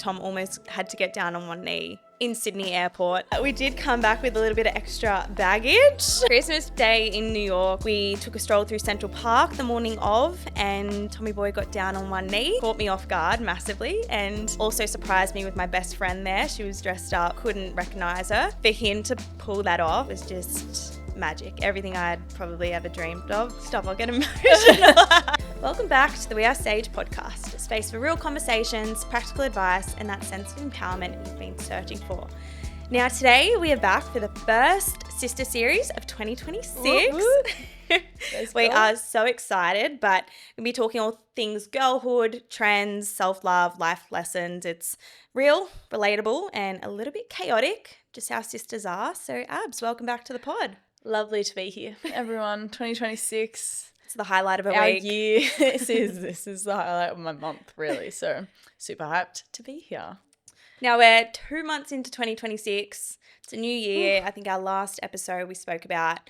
Tom almost had to get down on one knee in Sydney airport. We did come back with a little bit of extra baggage. Christmas Day in New York, we took a stroll through Central Park the morning of, and Tommy boy got down on one knee, caught me off guard massively, and also surprised me with my best friend there. She was dressed up, couldn't recognize her. For him to pull that off was just magic. Everything I'd probably ever dreamed of. Stop, I'll get emotional. Welcome back to the We Are Sage podcast, a space for real conversations, practical advice, and that sense of empowerment you've been searching for. Now today we are back for the first sister series of 2026. We are so excited, but we'll be talking all things girlhood, trends, self-love, life lessons. It's real, relatable, and a little bit chaotic, just how sisters are. So Abs, welcome back to the pod. Lovely to be here, everyone. 2026. It's the highlight of our week. Year. This is the highlight of my month, really. So super hyped to be here. Now we're 2 months into 2026. It's a new year. I think our last episode we spoke about,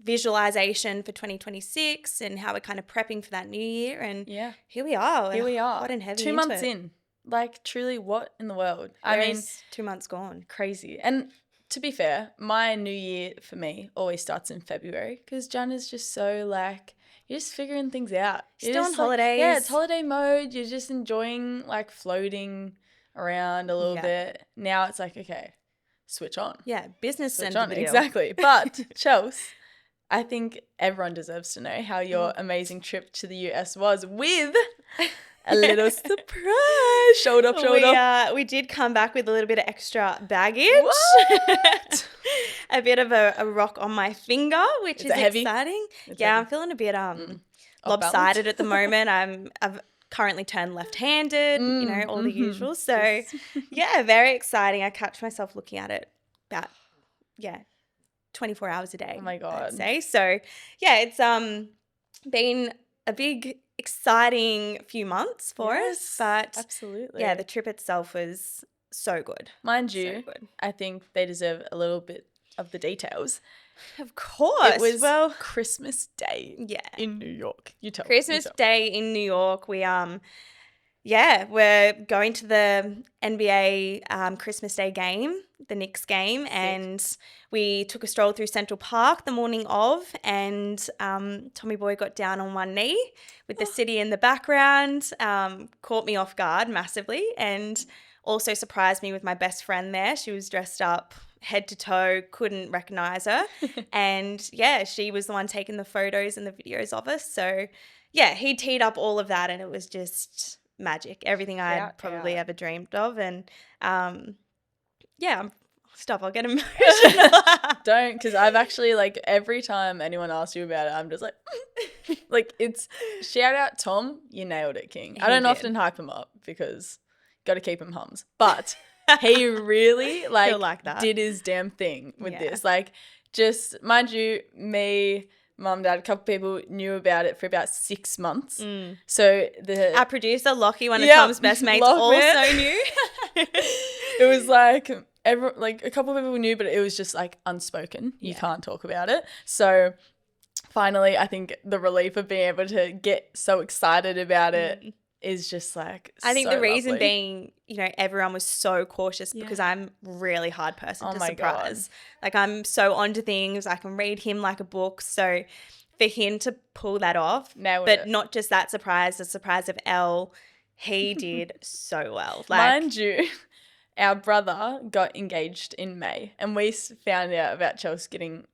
visualization for 2026 and how we're kind of prepping for that new year. And here we are. Here we are. Hot and heavy. 2 months in. Like, truly, what in the world? I mean, 2 months gone. Crazy. And to be fair, my new year for me always starts in February because Jan is just so like, you're just figuring things out. You're still on holidays. Yeah, it's holiday mode. You're just enjoying like floating around a little bit. Now it's like, okay, switch on. Yeah, business switch end on. of the deal. Exactly. But Chels, I think everyone deserves to know how your amazing trip to the US was with a little surprise. Shoulder. We did come back with a little bit of extra baggage. What? A bit of a rock on my finger, which is heavy? Exciting. It's heavy. heavy. I'm feeling a bit lopsided at the moment. I've currently turned left-handed, all the usual. So, very exciting. I catch myself looking at it about 24 hours a day. Oh my God. I'd say. So, it's been a big exciting few months for us, but absolutely. The trip itself was so good. Mind you, so good. I think they deserve a little bit of the details. Of course. It was Christmas Day in New York. You tell. Christmas Day in New York. We we're going to the NBA Christmas Day game, the Knicks game, and we took a stroll through Central Park the morning of, and Tommy boy got down on one knee with the city in the background, caught me off guard massively, and also surprised me with my best friend there. She was dressed up head to toe, couldn't recognize her, and she was the one taking the photos and the videos of us. So he teed up all of that, and it was just magic. Everything I'd probably ever dreamed of. And stop, I'll get emotional. Don't, because I've actually, like, every time anyone asks you about it, I'm just like, it's shout out Tom, you nailed it, King. I don't often hype him up because got to keep him hums, but he really like that. Did his damn thing with this. Like, just mind you, me, Mum, Dad, a couple people knew about it for about 6 months. So our producer Lockie, one of Tom's best mates, also knew. It was like a couple of people knew, but it was just like unspoken. You can't talk about it. So finally, I think the relief of being able to get so excited about it is just like I think so the reason lovely. being, everyone was so cautious because I'm a really hard person to surprise. God. Like, I'm so onto things. I can read him like a book. So for him to pull that off, not just that surprise, the surprise of Elle, he did so well. Mind you, our brother got engaged in May, and we found out about Chels getting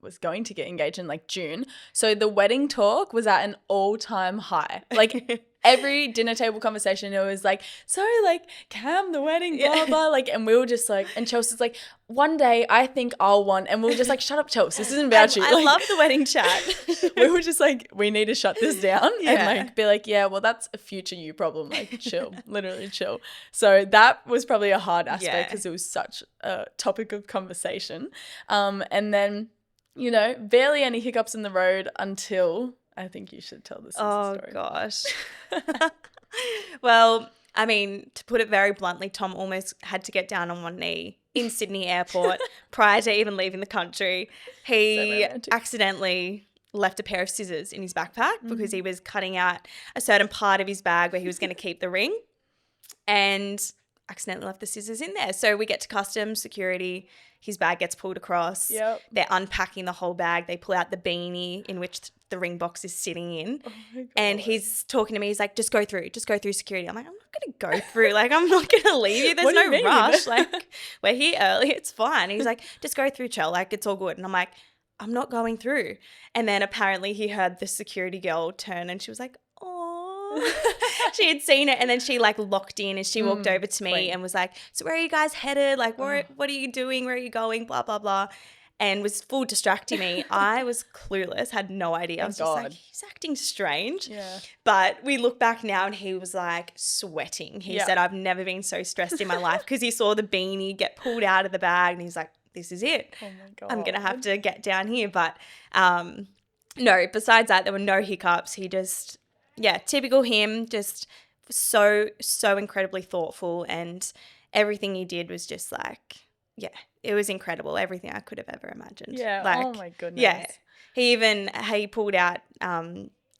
was going to get engaged in like June. So the wedding talk was at an all-time high. Like every dinner table conversation, it was like, so like Cam, the wedding, blah, blah. Like, and we were just like, and Chelsea's like, one day I think I'll want, and we were just like, shut up, Chelsea, this isn't about you. I love the wedding chat. We were just like, we need to shut this down and like be like, well, that's a future you problem. Like, chill, literally chill. So that was probably a hard aspect because it was such a topic of conversation. And then, barely any hiccups in the road until I think you should tell this story. Oh, gosh. Well, I mean, to put it very bluntly, Tom almost had to get down on one knee in Sydney airport prior to even leaving the country. He accidentally left a pair of scissors in his backpack because he was cutting out a certain part of his bag where he was going to keep the ring. and accidentally left the scissors in there. So we get to customs, security, his bag gets pulled across. Yep. They're unpacking the whole bag. They pull out the beanie in which the ring box is sitting in. Oh my God. And he's talking to me. He's like, just go through security. I'm like, I'm not going to go through. Like, I'm not going to leave you. There's What do you no mean? rush. Like, we're here early. It's fine. He's like, just go through, Chel. Like, it's all good. And I'm like, I'm not going through. And then apparently he heard the security girl turn and she was like, oh. She had seen it and then she like locked in and she walked over to me queen. and was like, so where are you guys headed? Like, what are you doing? Where are you going? Blah, blah, blah. And was full distracting me. I was clueless, had no idea. I was just like, he's acting strange. Yeah. But we look back now and he was like sweating. He said, I've never been so stressed in my life because he saw the beanie get pulled out of the bag and he's like, this is it. Oh my God. I'm going to have to get down here. But no, besides that, there were no hiccups. He just, typical him, just so incredibly thoughtful, and everything he did was just like, it was incredible. Everything I could have ever imagined. Yeah. Like, oh my goodness. Yeah. He pulled out,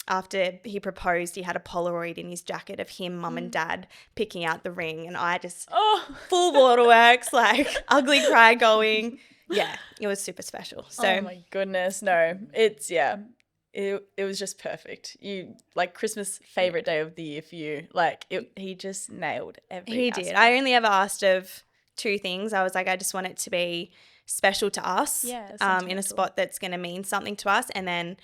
after he proposed, he had a Polaroid in his jacket of him, mum and dad picking out the ring. And I just, full waterworks, like ugly cry going. Yeah, it was super special. So, oh my goodness. No, it's, it was just perfect. You, like, Christmas favorite day of the year for you. Like, he just nailed everything. He did. I only ever asked of two things. I was like, I just want it to be special to us, in a spot that's going to mean something to us, and then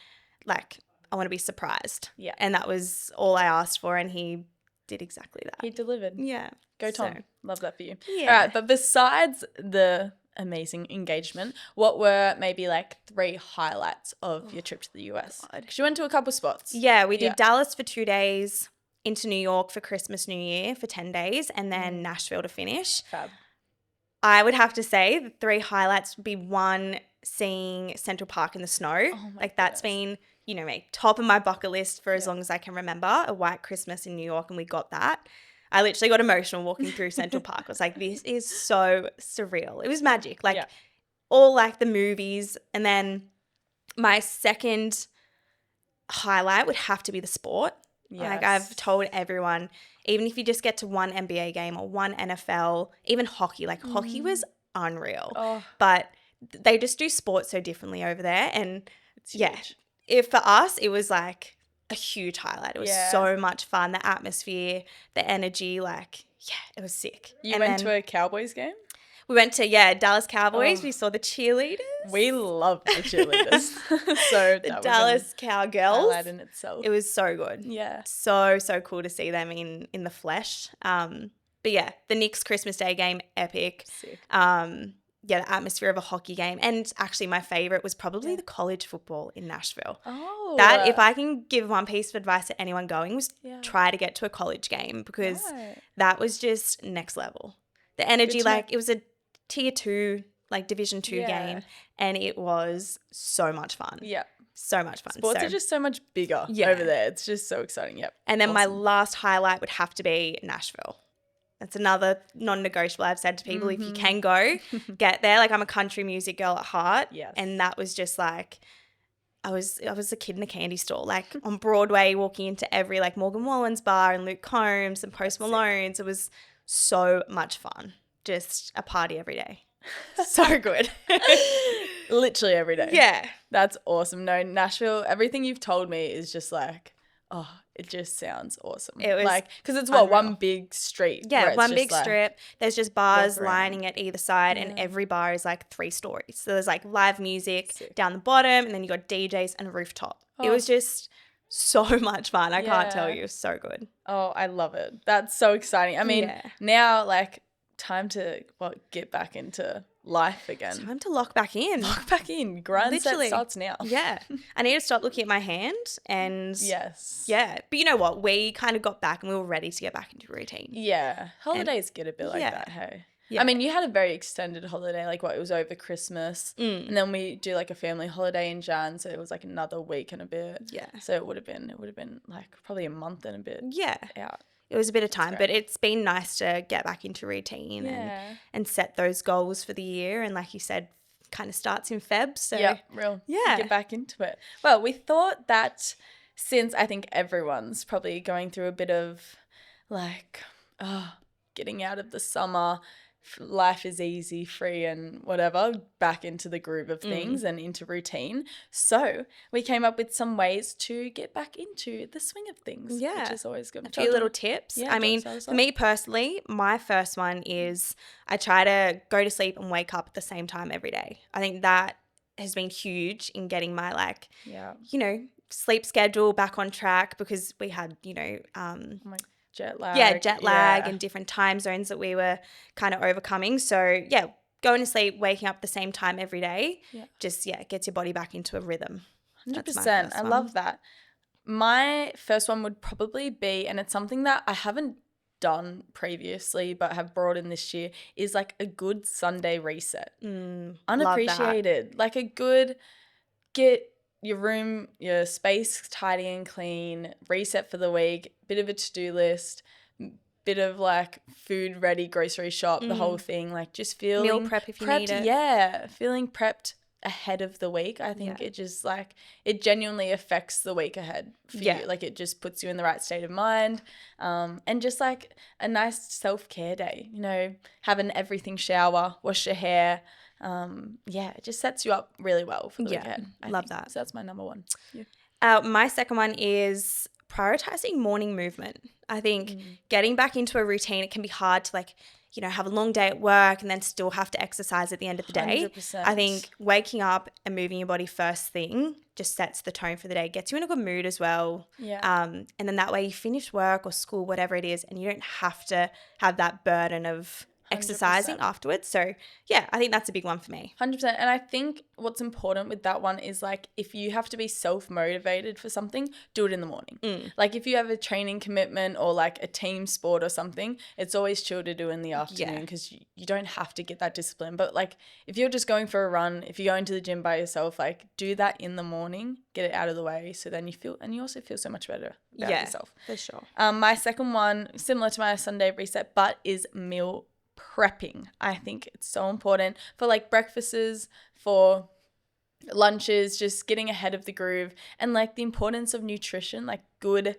like I want to be surprised. Yeah. And that was all I asked for, and he did exactly that. He delivered. Yeah. Go Tom. Love that for you. Yeah. All right, but besides the amazing engagement, what were maybe like 3 highlights of your trip to the US? Because you went to a couple spots. Yeah, we did Dallas for 2 days, into New York for Christmas, New Year for 10 days, and then Nashville to finish. Fab. I would have to say the 3 highlights would be, 1, seeing Central Park in the snow. Like that's been, top of my bucket list for as long as I can remember. A white Christmas in New York, and we got that. I literally got emotional walking through Central Park. I was like, this is so surreal. It was magic. Like all like the movies. And then my second highlight would have to be the sport. Yes. Like I've told everyone, even if you just get to one NBA game or one NFL, even hockey, like hockey was unreal. But they just do sports so differently over there. And for us, it was like a huge highlight. It was so much fun. The atmosphere, the energy, like, it was sick. You went to a Cowboys game? We went to, Dallas Cowboys. We saw the cheerleaders. We love the cheerleaders. So the Dallas Cowgirls. Highlight in itself. It was so good. Yeah. So cool to see them in the flesh. But yeah, the Knicks Christmas Day game, epic. Sick. The atmosphere of a hockey game. And actually my favorite was probably the college football in Nashville. Oh. That, if I can give one piece of advice to anyone going, was try to get to a college game, because that was just next level. The energy, like it was a tier 2, like division 2 game, and it was so much fun. Yeah. So much fun. Sports are just so much bigger over there. It's just so exciting. Yep. And then my last highlight would have to be Nashville. That's another non-negotiable I've said to people. If you can go, get there. Like I'm a country music girl at heart. Yes. And that was just like, I was a kid in a candy store, like on Broadway, walking into every like Morgan Wallen's bar and Luke Combs and Post Malone's. It was so much fun. Just a party every day. So good. Literally every day. Yeah. That's awesome. No, Nashville, everything you've told me is just like, it just sounds awesome. It was like, because it's one big street. Yeah, one big strip. There's just bars lining at either side, and every bar is like 3 stories. So there's like live music down the bottom, and then you got DJs and a rooftop. It was just so much fun. I can't tell you. It was so good. Oh, I love it. That's so exciting. I mean, now like time to get back into life again. Time to lock back in. Lock back in. Grind set starts now. Yeah. I need to stop looking at my hand and yeah. But you know what? We kind of got back and we were ready to get back into routine. Yeah. Holidays get a bit like that, hey? Yeah. I mean, you had a very extended holiday, like it was over Christmas. And then we do like a family holiday in Jan, so it was like another week and a bit. Yeah. So it would have been like probably a month and a bit out. It was a bit of time, but it's been nice to get back into routine and set those goals for the year. And like you said, kind of starts in Feb. So get back into it. Well, we thought that since I think everyone's probably going through a bit of like, getting out of the summer, life is easy, free and whatever, back into the groove of things and into routine. So we came up with some ways to get back into the swing of things, which is always good. A few little tips. Yeah, I mean, for me personally, my first one is I try to go to sleep and wake up at the same time every day. I think that has been huge in getting my sleep schedule back on track, because we had, jet lag. Jet lag and different time zones that we were kind of overcoming. So going to sleep, waking up the same time every day, just gets your body back into a rhythm. 100%. I love that. My first one would probably be, and it's something that I haven't done previously but have brought in this year, is like a good Sunday reset. Unappreciated. Like a good get your room, your space tidy and clean, reset for the week, bit of a to-do list, bit of like food ready, grocery shop, the whole thing, like just feeling meal prep if you need it. Yeah, feeling prepped ahead of the week. I think it just like, it genuinely affects the week ahead for you. Like it just puts you in the right state of mind, and just like a nice self-care day, have an everything shower, wash your hair. It just sets you up really well for the weekend. I love think. that. So that's my number one. My second one is prioritizing morning movement. I think getting back into a routine, it can be hard to have a long day at work and then still have to exercise at the end of the day. 100%. I think waking up and moving your body first thing just sets the tone for the day, gets you in a good mood as well. And then that way you finish work or school, whatever it is, and you don't have to have that burden of exercising 100%. afterwards. So I think that's a big one for me. 100%. And I think what's important with that one is like, if you have to be self-motivated for something, do it in the morning. Like if you have a training commitment or like a team sport or something, it's always chill to do in the afternoon, because you don't have to get that discipline. But like if you're just going for a run, if you're going to the gym by yourself, like do that in the morning, get it out of the way, so then you also feel so much better about yourself. For sure. My second one, similar to my Sunday reset, but is meal prepping. I think it's so important for like breakfasts, for lunches, just getting ahead of the groove, and like the importance of nutrition, like good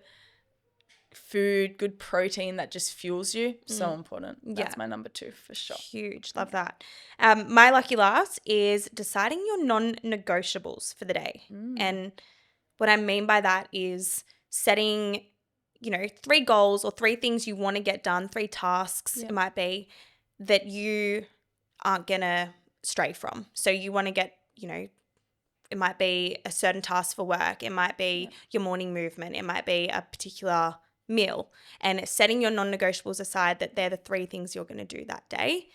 food, good protein that just fuels you. So important. That's my number 2 for sure. Huge. Love that. My lucky last is deciding your non-negotiables for the day. And what I mean by that is setting, 3 goals or 3 things you want to get done, 3 tasks it might be, that you aren't going to stray from. So you want to get, it might be a certain task for work. It might be your morning movement. It might be a particular meal. And setting your non-negotiables aside, that they're the 3 things you're going to do that day.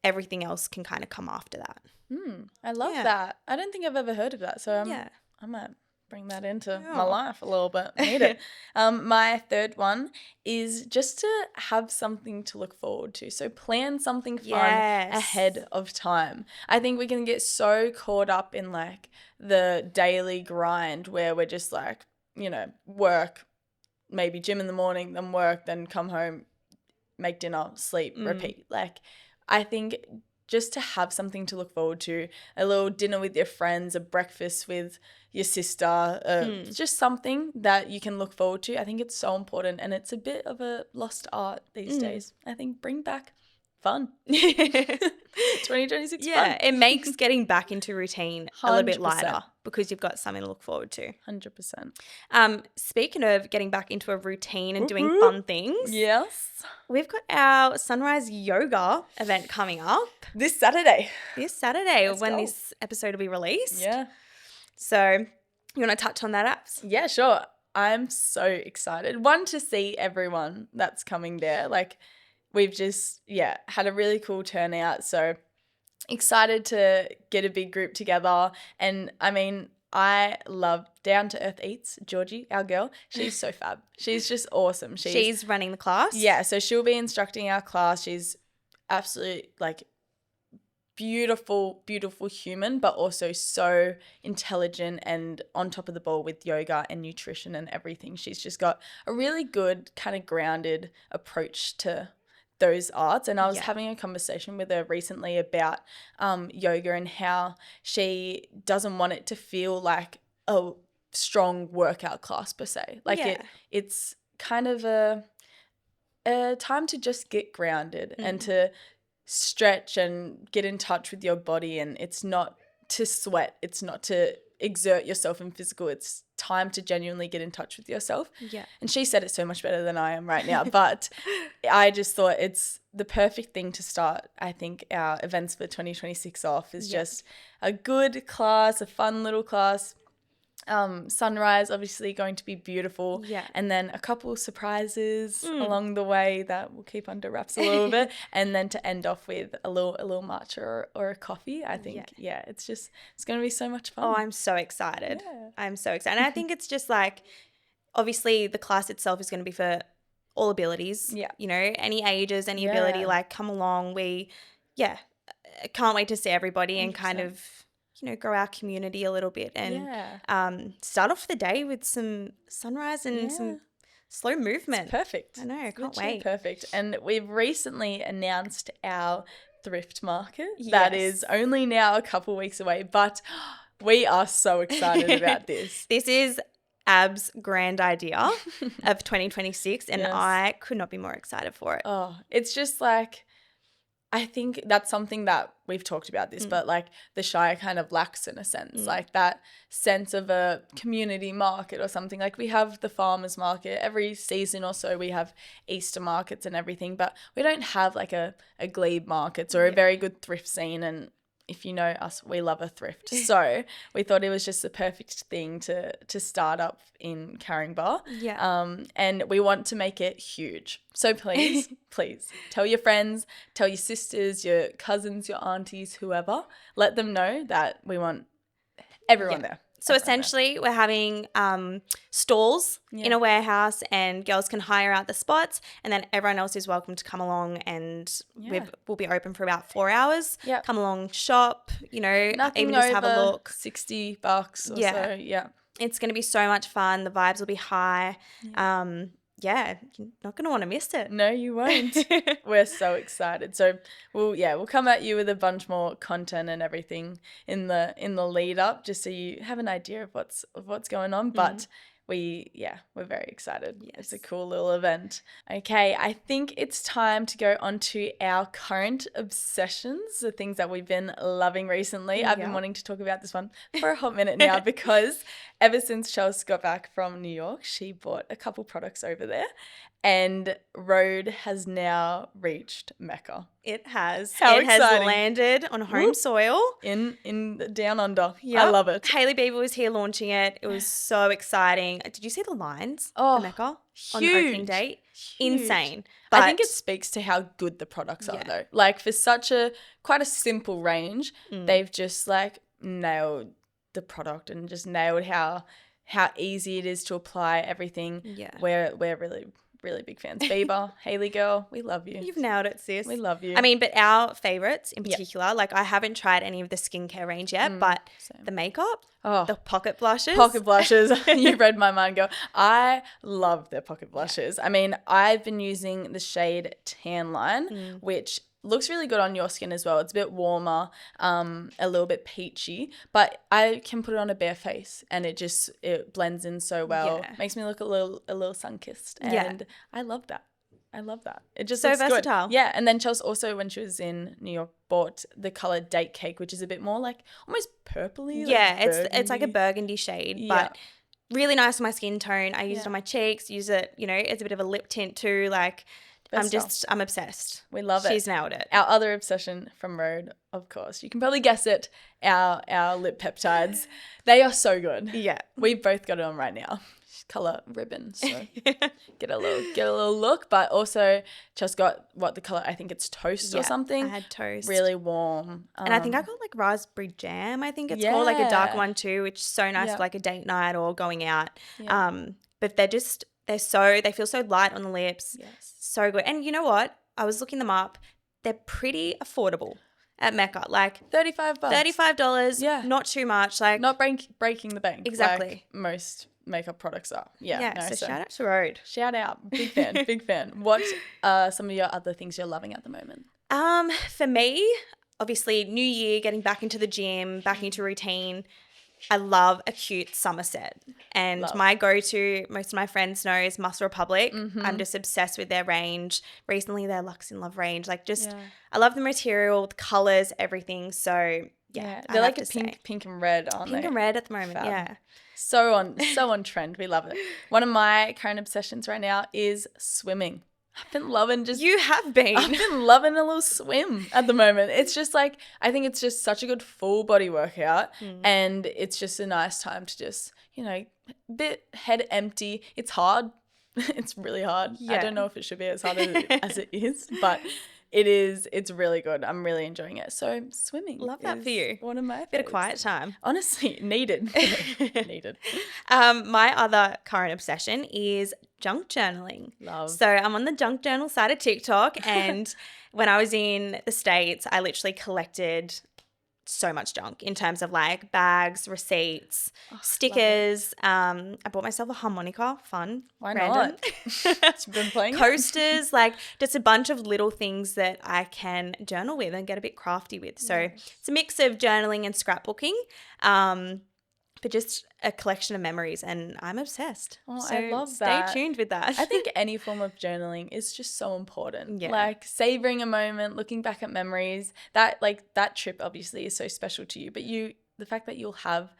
Everything else can kind of come after that. I love that. I don't think I've ever heard of that. So I might bring that into my life a little bit. I need it. My third one is just to have something to look forward to. So plan something fun ahead of time. I think we can get so caught up in like the daily grind where we're just like, work, maybe gym in the morning, then work, then come home, make dinner, sleep, repeat. Like I think just to have something to look forward to, a little dinner with your friends, a breakfast with your sister, just something that you can look forward to. I think it's so important, and it's a bit of a lost art these days. I think bring back fun. 2026 fun. It makes getting back into routine a little bit lighter because you've got something to look forward to. 100%. Speaking of getting back into a routine and doing fun things. Yes. We've got our sunrise yoga event coming up. This Saturday. When this episode will be released. Yeah. So you want to touch on that, Apps? Yeah, sure. I'm so excited. One, to see everyone that's coming there. Like, we've just, had a really cool turnout. So excited to get a big group together. And I mean, I love Down to Earth Eats, Georgie, our girl. She's so fab. She's just awesome. She's running the class? Yeah, so she'll be instructing our class. She's absolutely like beautiful, beautiful human, but also so intelligent and on top of the ball with yoga and nutrition and everything. She's just got a really good kind of grounded approach to those arts. And I was having a conversation with her recently about yoga and how she doesn't want it to feel like a strong workout class per se. Like it's kind of a a time to just get grounded and to stretch and get in touch with your body. And it's not to sweat. It's not to exert yourself in physical. It's time to genuinely get in touch with yourself. Yeah. And she said it so much better than I am right now. But I just thought it's the perfect thing to start, I think, our events for 2026 off is just a good class, a fun little class. Sunrise obviously going to be beautiful, and then a couple surprises along the way that we'll keep under wraps a little bit, and then to end off with a little matcha or a coffee. I think it's going to be so much fun. Oh, I'm so excited. I'm so excited. And I think it's just like, obviously the class itself is going to be for all abilities, you know, any ages, any ability, like come along. We can't wait to see everybody and 100%. Kind of, you know, grow our community a little bit and start off the day with some sunrise and some slow movement. It's perfect. I know, I can't Literally wait. Perfect. And we've recently announced our thrift market that is only now a couple weeks away, but we are so excited about this. This is Ab's grand idea of 2026 and I could not be more excited for it. Oh, it's just like, I think that's something that we've talked about this, but like the Shire kind of lacks in a sense, like that sense of a community market or something. Like we have the farmers market every season or so, we have Easter markets and everything, but we don't have like a glebe markets or a very good thrift scene. And if you know us, we love a thrift. So we thought it was just the perfect thing to start up in Caringbah. And we want to make it huge. So please, please tell your friends, tell your sisters, your cousins, your aunties, whoever. Let them know that we want everyone there. So essentially we're having stalls in a warehouse and girls can hire out the spots and then everyone else is welcome to come along and we'll be open for about 4 hours. Come along, shop, you know, nothing even just have a look. $60 or so. It's going to be so much fun. The vibes will be high. You're not going to want to miss it. No, you won't. We're so excited. So we'll come at you with a bunch more content and everything in the lead up, just so you have an idea of what's going on. But we're very excited. It's a cool little event. Okay, I think it's time to go on to our current obsessions, the things that we've been loving recently. I've been wanting to talk about this one for a hot minute now because ever since Chels got back from New York, she bought a couple products over there. And Rhode has now reached Mecca. It has. How it exciting. Has landed on home soil. In down under. I love it. Hailey Bieber was here launching it. It was so exciting. Did you see the lines for Mecca on the opening date? Huge. Insane. But I think it speaks to how good the products are though. Like for such quite a simple range, they've just like nailed the product and just nailed how easy it is to apply everything. Yeah. We're really big fans. Bieber, Hailey girl, we love you. You've nailed it, sis. We love you. I mean, but our favorites in particular, like I haven't tried any of the skincare range yet, but the makeup, the pocket blushes. You read my mind, girl. I love their pocket blushes. I mean, I've been using the shade Tan Line, which looks really good on your skin as well. It's a bit warmer, a little bit peachy, but I can put it on a bare face and it blends in so well. Makes me look a little sun-kissed and I love that. It just so looks versatile. Good. Yeah, and then Chelsea also, when she was in New York, bought the color Date Cake, which is a bit more like almost purpley. Yeah, it's like a burgundy shade, but really nice on my skin tone. I use it on my cheeks, use it, you know, as a bit of a lip tint too. Like I'm obsessed. We love it. She's nailed it. Our other obsession from Rhode, of course, you can probably guess it, our lip peptides. They are so good. Yeah. We both got it on right now. Color ribbon, so get a little look. But also just got the color, I think it's Toast or something. I had Toast. Really warm. And I think I got like Raspberry Jam, I think it's called, like a dark one too, which is so nice for like a date night or going out. But they feel so light on the lips. Yes. So good. And you know what? I was looking them up. They're pretty affordable at Mecca. Like $35. $35. Yeah. Not too much. Like not breaking the bank. Exactly. Like most makeup products are. So shout out to Rhode. Shout out. Big fan. What are some of your other things you're loving at the moment? For me, obviously new year, getting back into the gym, back into routine. I love a cute summer set. And Love. my go-to, most of my friends know, is Muscle Republic. Mm-hmm. I'm just obsessed with their range. Recently, their Lux in Love range. Like, just, Yeah. I love the material, the colors, everything. So, yeah. They're I like have a to say. pink and red, aren't Pink they? and red at the moment, Fab. yeah. So on trend. We love it. One of my current obsessions right now is swimming. I've been loving You have been. I've been loving a little swim at the moment. It's just like, I think it's just such a good full body workout, and it's just a nice time to just, bit head empty. It's hard. It's really hard. I Yeah. don't know if it should be as hard as it is, but it's really good. I'm really enjoying it. So swimming. Love that for you. One of my Bit of faves. quiet time. Honestly, needed. Needed. My other current obsession is junk journaling. Love. So I'm on the junk journal side of TikTok, and when I was in the States, I literally collected so much junk in terms of like bags, receipts, stickers. I bought myself a harmonica, fun. Why random. not? You've been playing it? Coasters, like just a bunch of little things that I can journal with and get a bit crafty with. So it's a mix of journaling and scrapbooking. But just a collection of memories, and I'm obsessed. Oh, so I love that. Stay tuned with that. I think any form of journaling is just so important. Yeah. Like savoring a moment, looking back at memories. That trip obviously is so special to you, but the fact that you'll have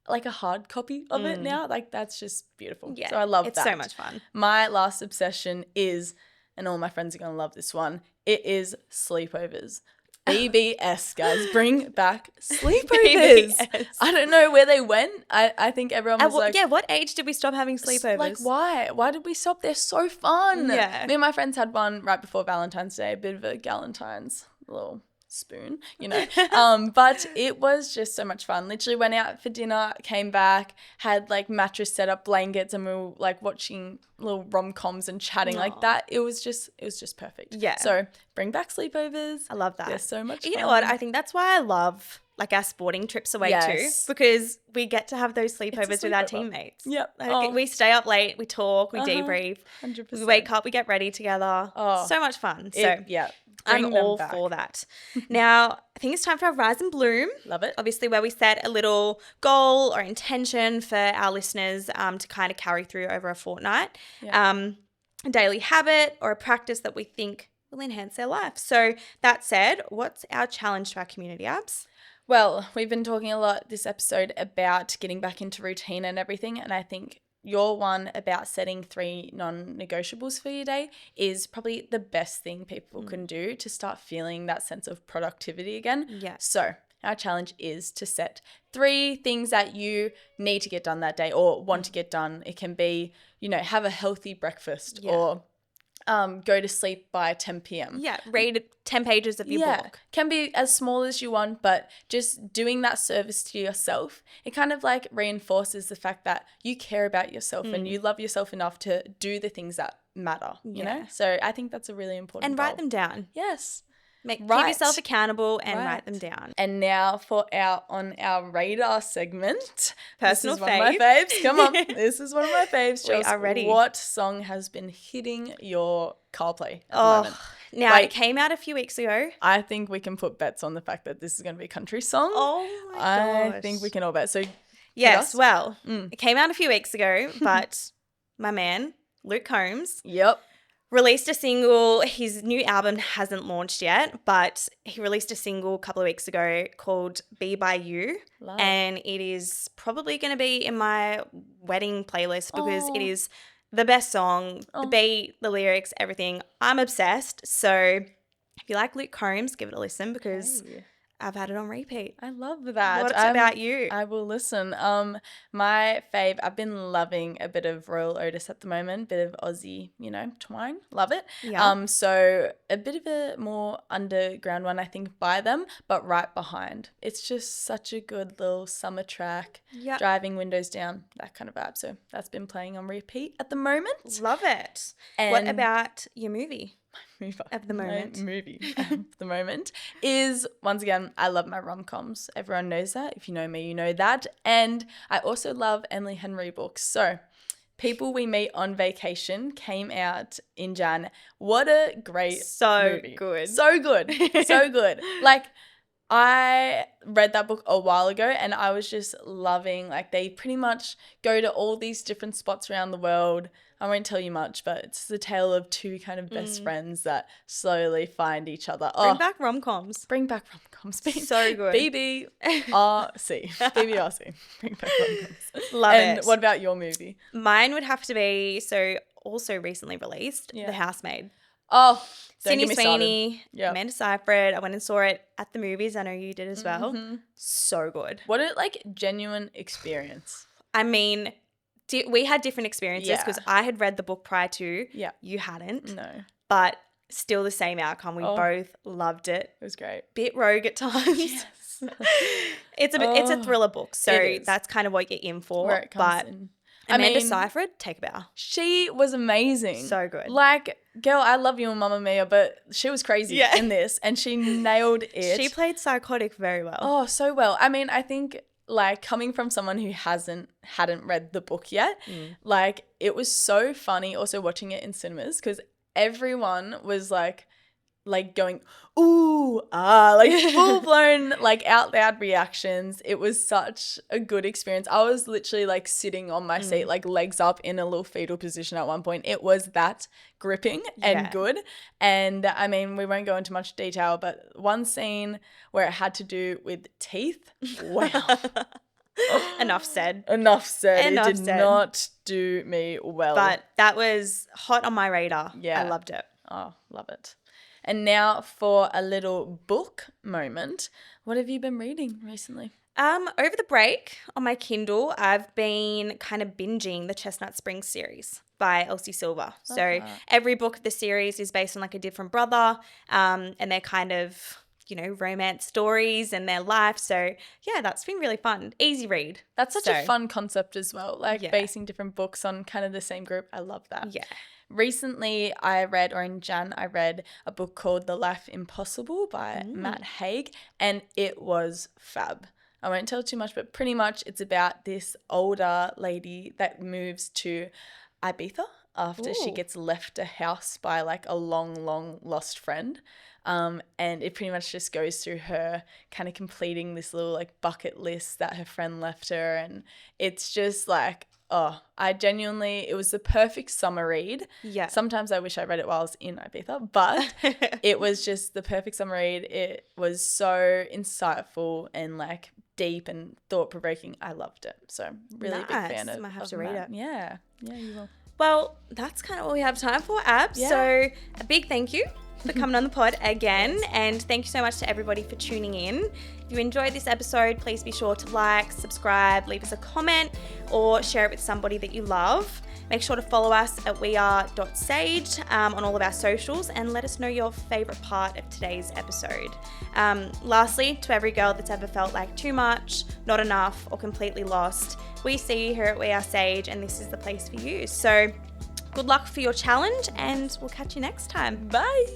like a hard copy of it now, like that's just beautiful. Yeah, So I love it's that. so much fun. My last obsession is, and all my friends are going to love this one, it is sleepovers. BBS, guys. Bring back sleepovers. BBS. I don't know where they went. I think everyone was like... Yeah, what age did we stop having sleepovers? Like, why? Why did we stop? They're so fun. Yeah. Me and my friends had one right before Valentine's Day, a bit of a Galentine's little spoon, but it was just so much fun. Literally went out for dinner, came back, had like mattress set up, blankets, and we were like watching little rom-coms and chatting like that. It was just perfect. Yeah. So bring back sleepovers. I love that. They're so much fun. You know what? I think that's why I love like our sporting trips away Yes. too, because we get to have those sleepovers with our sleepover. teammates. Yep. Like, we stay up late, we talk, we debrief, 100%. we wake up, we get ready together. Oh. So much fun. So Bring I'm them all back. for that. Now, I think it's time for our Rise and Bloom. Love it. Obviously, where we set a little goal or intention for our listeners to kind of carry through over a fortnight. Yeah. A daily habit or a practice that we think will enhance their life. So that said, what's our challenge to our community, Abs? Well, we've been talking a lot this episode about getting back into routine and everything, and I think your one about setting 3 non-negotiables for your day is probably the best thing people can do to start feeling that sense of productivity again. Yeah. So our challenge is to set 3 things that you need to get done that day or want to get done. It can be, have a healthy breakfast or go to sleep by 10 p.m. Yeah, read 10 pages of your book. Can be as small as you want, but just doing that service to yourself, it kind of like reinforces the fact that you care about yourself and you love yourself enough to do the things that matter, you know? So I think that's a really important And write them down. Yes. Keep yourself accountable and write them down. And now for our radar segment. Personal This is one of my faves. Come on. This is one of my faves. We Chels. are ready. What song has been hitting your CarPlay at the moment? Now it came out a few weeks ago. I think we can put bets on the fact that this is going to be a country song. Oh my gosh. I think we can all bet. So yes, well, it came out a few weeks ago, but my man, Luke Combs, released a single. His new album hasn't launched yet, but he released a single a couple of weeks ago called Be By You. Love. And it is probably going to be in my wedding playlist because it is the best song, the beat, the lyrics, everything. I'm obsessed. So if you like Luke Combs, give it a listen because I've had it on repeat. I love that. What's about you? I will listen. My fave, I've been loving a bit of Royal Otis at the moment, bit of Aussie, twang. Love it. Yeah. So a bit of a more underground one, I think, by them, but right behind. It's just such a good little summer track. Yeah. Driving windows down, that kind of vibe. So that's been playing on repeat at the moment. Love it. And what about your movie? At the My moment. movie at the moment is, once again, I love my rom-coms. Everyone knows that. If you know me, you know that. And I also love Emily Henry books. So People We Meet on Vacation came out in Jan. What a great movie. Good. So good. So good. Like, I read that book a while ago and I was just loving, like, they pretty much go to all these different spots around the world. I won't tell you much, but it's the tale of two kind of best friends that slowly find each other. Bring back rom-coms. Bring back rom-coms. So good. BBRC. BBRC. Bring back rom-coms. Love and it. What about your movie? Mine would have to be, so also recently released, Yeah. The Housemaid. Oh, don't Sydney get me started. Sweeney, Yeah. Amanda Seyfried. I went and saw it at the movies. I know you did as well. Mm-hmm. So good. What a, like, genuine experience. I mean, we had different experiences Yeah. because I had read the book prior to. Yeah. You hadn't. No, But still the same outcome. We both loved it. it was great. Bit rogue at times. Yes. It's a thriller book. So It is. that's kind of what you're in for. Where it comes but in. Amanda Seyfried, take a bow. She was amazing. So good. Like, girl, I love you and Mamma Mia, but she was crazy Yeah. in this and she nailed it. She played psychotic very well. Oh, so well. I mean, I think, like, coming from someone who hadn't read the book yet, like, it was so funny also watching it in cinemas because everyone was like going, ooh, like full blown, like, out loud reactions. It was such a good experience. I was literally like sitting on my seat, like legs up in a little fetal position at one point. It was that gripping and good. And I mean, we won't go into much detail, but one scene where it had to do with teeth. Wow. Enough said. Enough said. Enough It did said. not do me well. But that was hot on my radar. Yeah. I loved it. Oh, love it. And now for a little book moment. What have you been reading recently? Over the break on my Kindle, I've been kind of binging the Chestnut Springs series by Elsie Silver. So that. every book of the series is based on like a different brother, and they're kind of, you know, romance stories and their life. So yeah, that's been really fun. Easy read. That's such a fun concept as well, like Yeah. basing different books on kind of the same group. I love that. Yeah. Recently, in Jan, I read a book called The Life Impossible by Matt Haig, and it was fab. I won't tell too much, but pretty much it's about this older lady that moves to Ibiza after she gets left a house by like a long, long lost friend. And it pretty much just goes through her kind of completing this little like bucket list that her friend left her. And it's just like, it was the perfect summer read. Yeah. Sometimes I wish I read it while I was in Ibiza, but it was just the perfect summer read. It was so insightful and like deep and thought-provoking. I loved it. So really big fan of Might have to read Matt. it. Yeah. Yeah, you will. Well, that's kind of all we have time for, Abs. Yeah. So a big thank you for coming on the pod again. And thank you so much to everybody for tuning in. If you enjoyed this episode, please be sure to like, subscribe, leave us a comment, or share it with somebody that you love. Make sure to follow us at weare.sage on all of our socials and let us know your favourite part of today's episode. Lastly, to every girl that's ever felt like too much, not enough, or completely lost, we see you here at We Are Sage, and this is the place for you. So good luck for your challenge, and we'll catch you next time. Bye.